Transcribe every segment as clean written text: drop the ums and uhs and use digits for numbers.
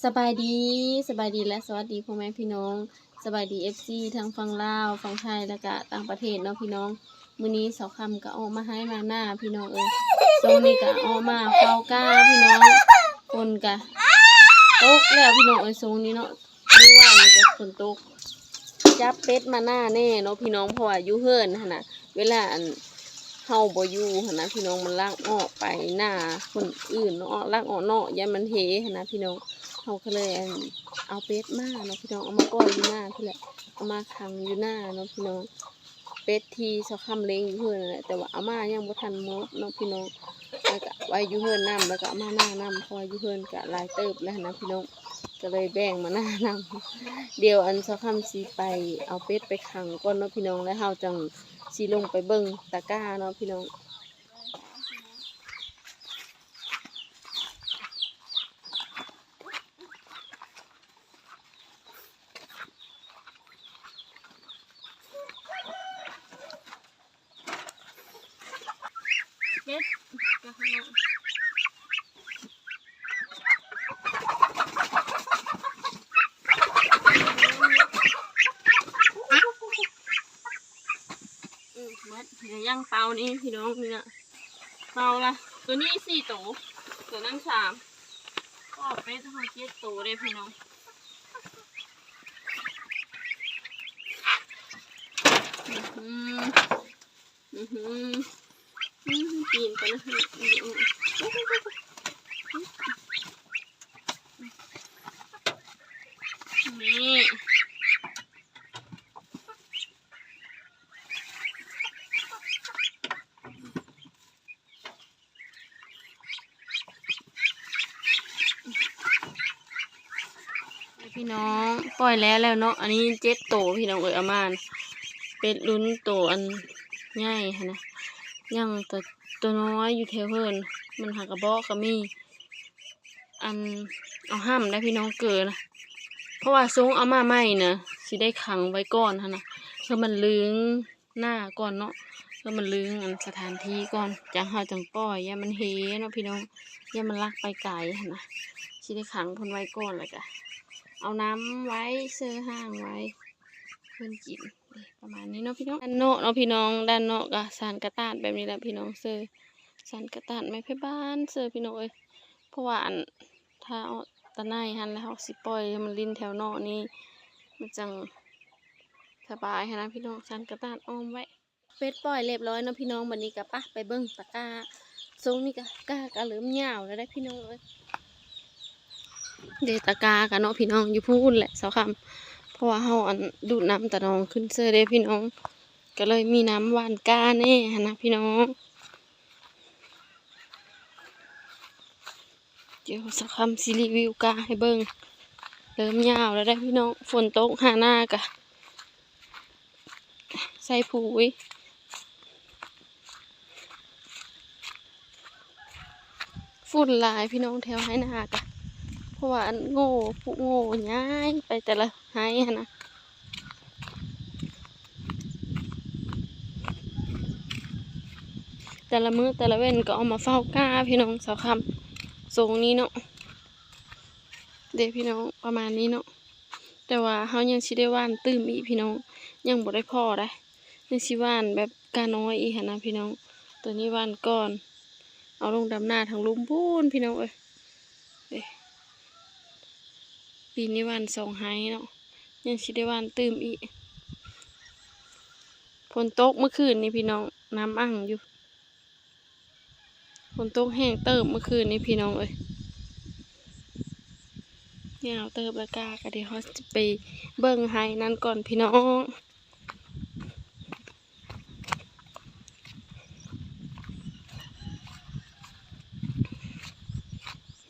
สบายดีและสวัสดีพ่อแม่พี่น้องสบายดีFCทั้งฝั่งลาวฝั่งไทยแล้วก็ต่างประเทศเนาะพี่น้องมื้อนี้เสาคำก็ออกมาให้มาหน้าพี่น้องช่วงนี้ก็ออกมาเฝ้ากาพี่น้องฝนก็ตกแล้วพี่น้องช่วงนี้เนาะมื้อวานนี่ก็ฝนตกจับเป็ดมาหน้าแน่เนาะพี่น้องเพราะว่าอยู่เฮือนหั่นน่ะเวลาเฮาบ่อยู่หั่นนะพี่น้องมันลากออกไปหน้าคนอื่นเนาะลากออกเนาะอย่ามันเหหั่นนะพี่น้องเฮาก็เลยเอาเป็ดมาเนาะพี่น้องเอามาก้อยอยู่หน้าพี่แหละเอามาขังอยู่หน้าเนาะพี่น้องเป็ดที่เสาคำเลี้ยงอยู่เฮือนนั่นแหละแต่ว่าเอามายังบ่ทันหมดเนาะพี่น้องแล้วก็ไว้อยู่เฮือนนำแล้วก็เอามาหน้านำเพราะอยู่เฮือนก็หลายเติบแล้วนะพี่น้องก็เลยแบ่งมาหน้านำเดี๋ยวเสาคำสิไปเอาเป็ดไปขังก่อนเนาะพี่น้องแล้วเฮาจังสิลงไปเบิ่งตะกร้าเนาะพี่น้องเป็ดก็ขนาดเดี๋ยวย่างเปล่านี่พี่น้องนี่นะเปล่าละตัวนี้4 ตัวตัวนั้น3ก็เป็ดทั้ง7 ตัวเลยพี่น้องปีนไปนะนี่พี่น้องปล่อยแล้วเนาะอันนี้7 ตัวพี่น้องเอามาเป็ดลุ้นตัวอันใหญ่ฮะนะยังตัวน้อยอยู่แถวเพิ่นมันหากระบอกก็มีเอาห้ามได้พี่น้องเกินนะเพราะว่าทรงเอามาใหม่นะสิได้ขังไว้ก่อนฮะนะเพื่อมันลึงหน้าก่อนเนาะเพื่อมันลึงสถานที่ก่อนจังหาจังปล่อยอย่ามันเฮเนาะพี่น้องอย่ามันลักไปไกลฮะนะสิได้ขังเพิ่นไว้ก่อนเลยกะเอาน้ำไว้เสื้อห้างไว้เพิ่นกินประมาณนี้เนาะพี่น้องด้านนอกเนาะพี่น้องด้านนอกก็สานกระตาดแบบนี้แหละพี่น้องเสื้อสานกระตาดไม้ไผ่บ้านเสื้อพี่น้องเพราะว่าถ้าเอาตะไนหันแล้วเขาสิปล่อยมันลิ้นแถวนอกนี้มันจังสบายนะพี่น้องสันกระตานอ้อมไว้เป็ดปล่อยเรียบร้อยเนาะพี่น้องวันนี้กะปะไปเบิ้งตะกร้าทรงนี่กะกล้ากะเหลือมยาวแล้วได้พี่น้องเดตะกากันเนาะพี่น้องอยู่พูดแหละเสาคำเพราะว่าเขาดูดน้ำตะนองขึ้นเสื้อเด้พี่น้องก็เลยมีน้ำหวานกาแน่นะพี่น้องเดี๋ยวสักคำซีรีวิวกาให้เบิ้งเริ่มยาวแล้วได้พี่น้องฝนตกหาหน้ากะใส่ปุ๋ยฝุ่นลายพี่น้องแถวให้นากะเพราะว่าโง่ผู้โง่ย้ายไปแต่ละให้นะแต่ละมื้อแต่ละเว้นก็เอามาเฝ้าก้าพี่น้องสาวคำทรงนี้เนาะเด็กพี่น้องประมาณนี้เนาะแต่ว่าเขายังชิได้ว่านตื้มอีพี่น้องยังบ่ได้พอได้ยังชิว่านแบบกาน้อยอีกนะพี่น้องตัวนี้ว่านก่อนเอาลงดำหน้าทางลุ่มพูนพี่น้องปีนี้ว่าน2 ไฮเนาะยังชิได้ว่านตื้มอีฝนตกเมื่อคืนนี้พี่น้องน้ำอั่งอยู่ฝนตกแห้งเติมเมื่อคืนนี้พี่น้องยาวเติมละกาก็เดี๋ยวเขาจะไปเบิ่งไฮนั่นก่อนพี่น้อง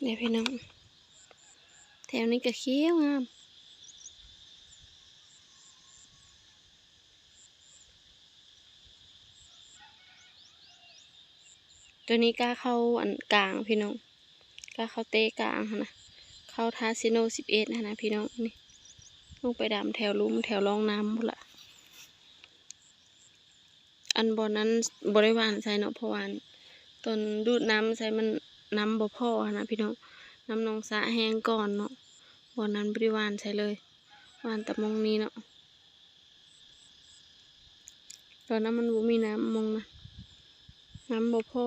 เดี๋ยวพี่น้องแถวนี้ก็เขี้ยวงามตัวนี้กล้าเข้ากลางพี่น้องกล้าเข้าเตะกลางนะเข้าทาซิโน11นะพี่น้องนี่ลงไปดำแถวลุ่มแถวรองน้ำหมดละบนนั้นบริวารใส่เนาะเพราะว่าตอนดูดน้ำใส่มันน้ำบ่พอนะพี่น้องน้ำนองสะแห้งก่อนเนาะ วันนั้นบริวารใช่เลยหวานแต่มองนี้เนาะตอนนั้นมันบ่มีน้ำมองนะน้ำบ่พอ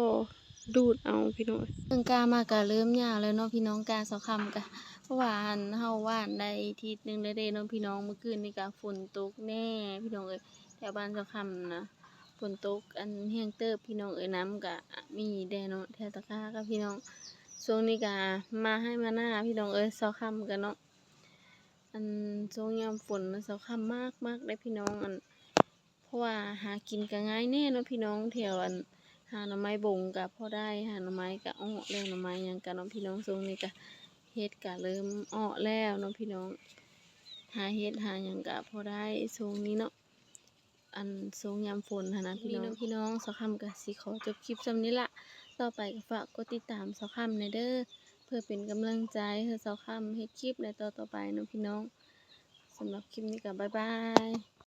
ดูดเอาพี่น้องเพิ่งกล้ามากะเริ่มยาวแล้วเนาะพี่น้องกาเสาคำกะเพราะว่าหันเฮาว่านได้ทีนึงได้เด้เนาะพี่น้องเมื่อคืนนี่กะฝนตกแน่พี่น้องเอ้ยแถวบ้านเสาคำนะฝนตกอันแห้งเติบพี่น้องเอ้ยน้ำกะมีแดเนาะแถวตะกร้ากับพี่น้องช่วงนี้กะมาให้มาหน้าพี่น้องเอ้ยเสาคำกันเนาะอันช่วงยามฝนเสาคำมากได้พี่น้องอันเพราะว่าหากินก็ง่ายแน่เนาะพี่น้องแถวอันหาหน่อไม้บงก็พอได้หาหน่อไม้ก็อ้อแล้วหน่อไม้หยังก็เนาะพี่น้องช่วงนี้ก็เฮ็ดก็เริ่มอ้อแล้วเนาะพี่น้องหาเฮ็ดหาหยังก็พอได้ช่วงนี้เนาะอันช่วงยามฝนหั้นนะพี่น้องเสาคำก็สิขอจบคลิปส่ำนี้ละต่อไปก็ฝากกดติดตามเสาคำในเด้อเพื่อเป็นกำลังใจให้เสาคำเฮ็ดคลิปในต่อไปเนาะพี่น้องสำหรับคลิปนี้ก็บ๊ายบาย